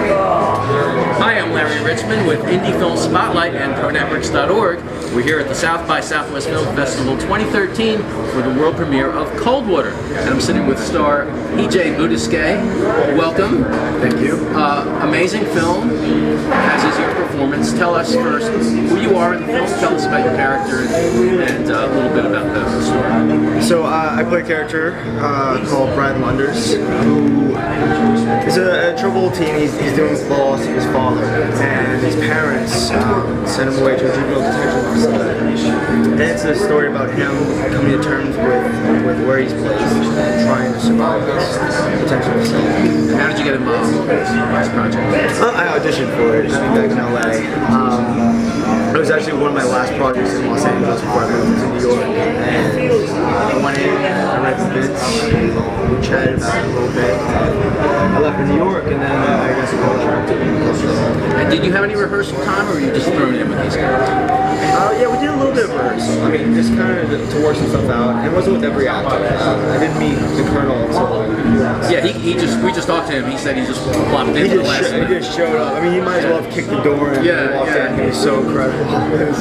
Hi, I'm Larry Richmond with Indie Film Spotlight and ProNetworks.org. We're here at the South by Southwest Film Festival 2013 for the world premiere of Coldwater. And I'm sitting with star PJ Boudousqué. Welcome. Thank you. Amazing film, as is your performance. Tell us first who you are in the film. Tell us about your character and a little bit about the story. So I play a character called Brad Lunders, who is a troubled teen. He's dealing with the loss of his father, and his parents sent him away to a juvenile detention facility. And it's a story about him coming to terms with where he's placed and trying to survive this detention facility. How did you get involved in this project? I auditioned for it back in LA. It was actually one of my last projects in Los Angeles before I moved to New York. And I went in, I read the bits, we chatted about it a little bit. I left for New York, and then I got some contract. And did you have any rehearsal time, or were you just thrown in with these guys? Yeah, we did a little bit of rehearsal. I mean, just kind of to work some stuff out. It wasn't with every actor. I didn't meet the Colonel until yeah, we just talked to him. He said he just plopped in the last minute. He just showed up. I mean, he might as well have kicked the door and walked in. He was so incredible.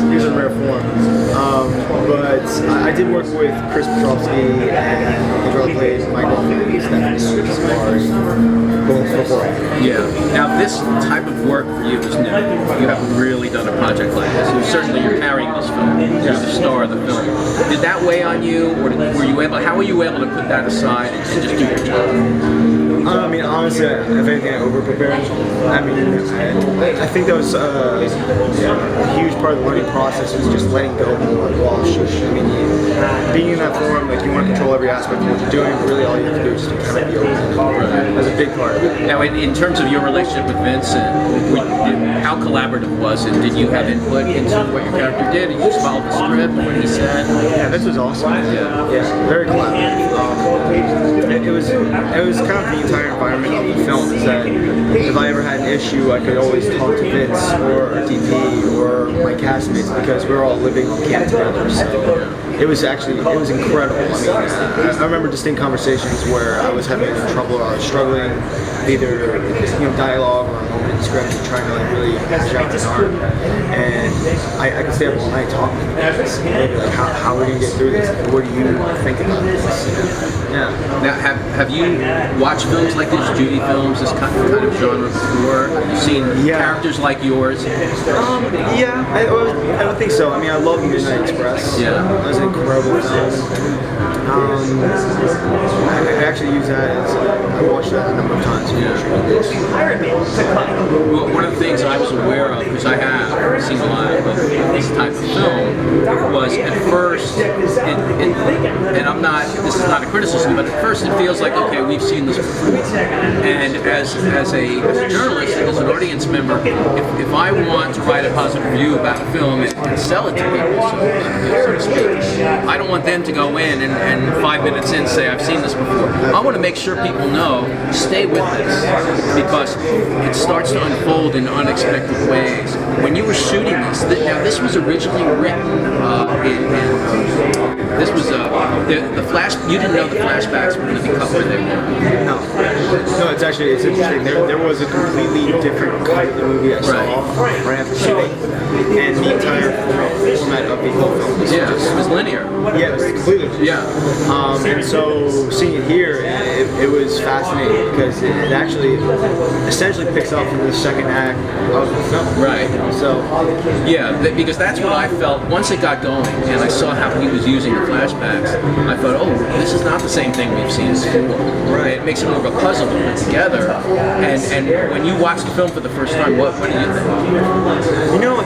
He was in rare form. But I did work with Chris Petrovsky and the girl played my girlfriend, Stephanie, as far as both before. Yeah. Now, this type of work for you is new. You haven't really done a project like this. You're carrying this film. You're the star of the film. Did that weigh on you, or were you able? How were you able to put that aside and just do your job? I mean, honestly, if anything, I over-prepared. I mean, I think that was a huge part of the learning process, was just letting go while shooting. I mean, being in that form, like, you want to control every aspect of what you're doing, but really all you have to do is just kind of be open. That's a big part of it. Now, in terms of your relationship with Vincent, how collaborative was it? Did you have input into what your character did? Did you just follow the script, what he said? Yeah, this was awesome. Yeah, very collaborative. It was kind of the entire environment of the film, is that if I ever had an issue, I could always talk to Vince or DP or my castmates, because we were all living on camp together. So it was incredible. I mean, I remember distinct conversations where I was having trouble or I was struggling, either dialogue or a moment in script, and trying to like really shout an arm. And I could stay up all night talking to Vince. Maybe like, how are we gonna get through this? What do you think about this? Yeah. Now, have you watched films like this, Judy films, this kind of genre before? Have you seen characters like yours? Yeah, I would think so. I mean, I love Midnight Express. Yeah. That was an incredible film. I actually use that as I watched that a number of times. Well, one of the things I was aware of, because I have seen a lot of this type of film, was at first, and I'm not, this is not a criticism, but at first it feels like, okay, we've seen this before. And as a journalist and as an audience member, if I want to write a positive review about a film and sell it to people, so to speak, I don't want them to go in and 5 minutes in say, I've seen this before. I want to make sure people know, stay with this, because it starts to unfold in unexpected ways. When you were shooting this, now this was originally written this was the flash. You didn't know the flashbacks were going to be cut where they were. No, it's interesting. There was a completely different cut of the movie I saw right after shooting, and the entire format of the whole film was it was linear. Yeah, it was completely linear. Yeah. And so seeing it here, it was fascinating, because it actually essentially picks up from the second act of the film. Right. So yeah, because that's what I felt once it got going, and I saw how he was using the flashbacks. I thought, oh, this is not the same thing we've seen before. Right. It makes it more of a puzzle to put together. And when you watch the film for the first time, what do you think? You know,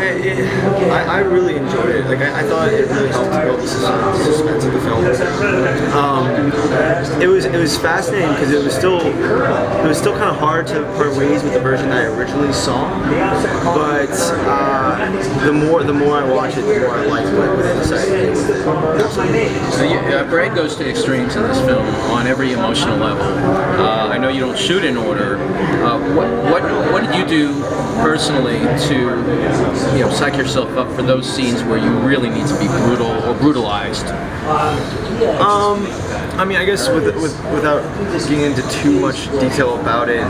I really enjoyed it. Like I thought it really helped to build the suspense of the film. It was fascinating, because it was still kind of hard to part ways with the version that I originally saw. But the more I watch it, the more I like what they decided to do with it. So Brad goes to extremes in this film on every emotional level. I know you don't shoot in order. What did you do personally to psych yourself up for those scenes where you really need to be brutal or brutalized? I mean, I guess without getting into too much detail about it,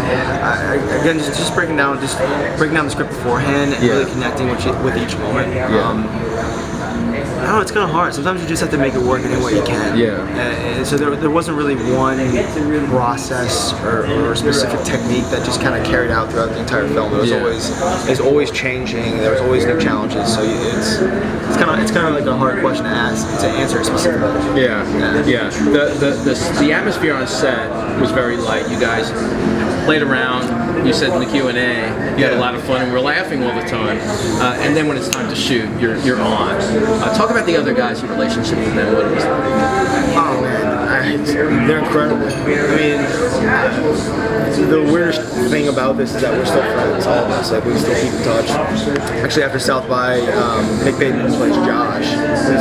again, just breaking down the script beforehand and really connecting with each moment. I don't know, it's kind of hard. Sometimes you just have to make it work any way you can. And so there wasn't really one process or specific technique that just kind of carried out throughout the entire film. It was always changing. There was always new challenges. So it's kind of like a hard question to answer specifically. The atmosphere on set was very light. You guys played around. You said in the Q&A you had a lot of fun and we're laughing all the time. And then when it's time to shoot, you're on. Talk about the other guys' relationship with them. What it was like. Oh man, they're incredible. I mean, the weirdest thing about this is that we're still friends, all of us. Like we still keep in touch. Actually, after South by, Nick Bateman plays Josh.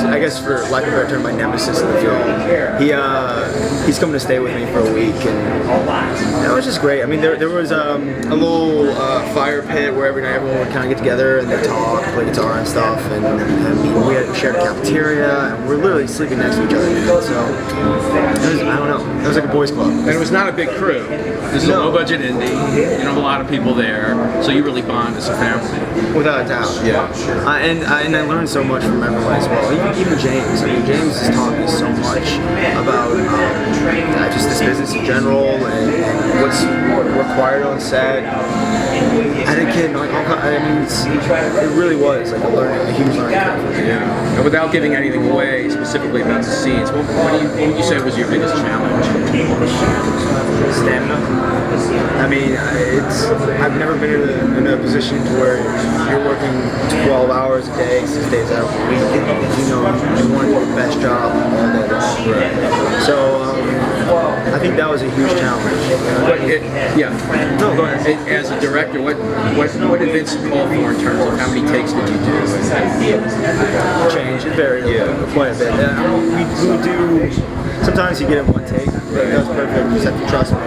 I guess for lack of a better term, my nemesis in the film. He's coming to stay with me for a week, and it was just great. I mean, there was a little fire pit where every night everyone would kind of get together and they'd talk, play guitar and stuff, and we had shared a cafeteria, and we're literally sleeping next to each other. So I don't know, it was like a boys' club. And it was not a big crew. This is a low-budget indie. You don't have a lot of people there, so you really bond as a family. Without a doubt. And I learned so much from everyone as well. Even James. I mean, James has taught me so much about just this business in general and what's required on set. As a kid, I mean, it really was like a huge learning curve. And without giving anything away specifically about the scenes, what would you say was your biggest challenge? Stamina. I mean, I've never been in a position to where you're working 12 hours a day, 6 days out a week, and you want to do the best job all day long. So I think that was a huge challenge. No, go ahead. As a director, what did Vince call for in terms of how many takes did you do? Change. It varied quite a bit. We would do. Sometimes you get it one take, but that was perfect. You just have to trust me.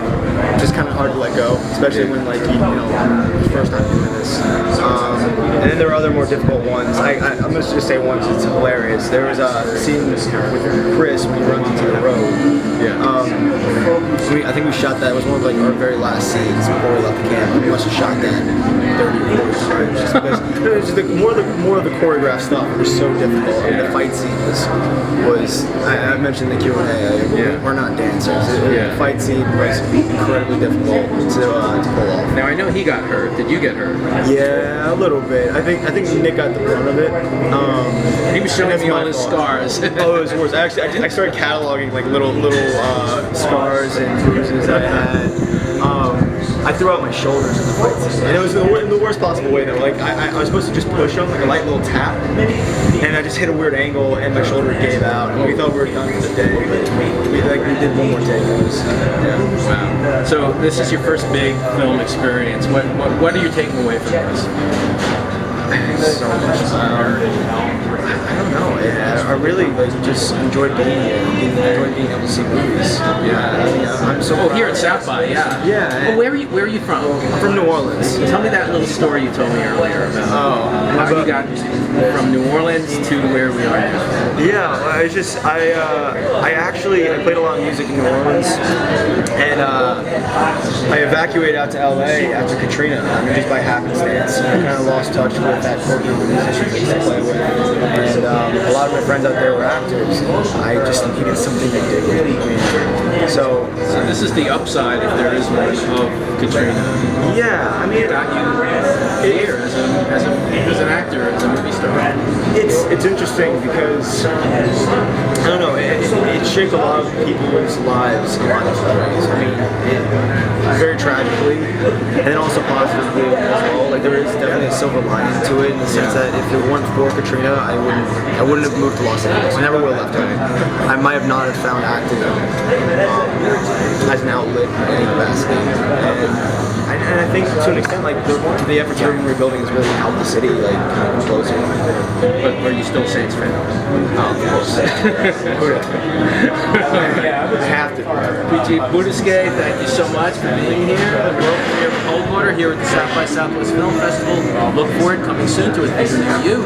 It's just kind of hard to let go, especially when first time doing this. And then there are other more difficult ones. I'm going to just say one because it's hilarious. There was a scene with Chris when he runs into the road. I think we shot that. It was one of our very last scenes before we left the camp. We must have shot that 30 or 40 times just because more of the choreographed stuff was so difficult. I mean, the fight scene was I mentioned the Q&A. We're not dancers. The fight scene was incredibly difficult to pull off. Now I know he got hurt. Did you get hurt? Yeah, a little bit. I think Nick got the brunt of it. He was showing me all his scars. Oh, it was worse. Actually, I started cataloging like little scars and bruises I had. I threw out my shoulders in the fight scene, and it was in the worst possible way though. Like I was supposed to just push him, like a light little tap, and I just hit a weird angle, and my shoulder gave out, and we thought we were done for the day, but we did one more take. Wow. So this is your first big film experience. What are you taking away from this? So much. I don't know. I really just enjoyed being here. Enjoyed being able to see movies. I'm so. Oh, here at South by, Yeah. Oh, where are you from? I'm from New Orleans. Tell me that little story you told me earlier about how you got from New Orleans to where we are now. Yeah, I played a lot of music in New Orleans, and I evacuated out to LA after Katrina. I mean, just by happenstance. I kind of lost touch with that corporate musicians I used to play with, and a lot of my friends out there were actors. I just needed something to dig in. So this is the upside, if there is one, of Katrina. Yeah, I mean, it got you here as an actor, as a movie star. It's interesting because I don't know. It shaped a lot of people's lives in a lot of different ways. I mean, very tragically, and then also positively as well. Like there is definitely a silver lining to it in the sense that if it weren't for Katrina, I wouldn't have moved to Los Angeles. I never would have left home. I might have not have found acting as an outlet in any capacity. And I think to an extent, like the efforts we're rebuilding has really helped the city, like kind of closer. But are you still a Saints fan? Oh, of course. I have to. PJ Boudousqué, thank you so much for being here. The world premiere of Coldwater here at the South by Southwest Film Festival. Look forward, coming soon to a theater near you.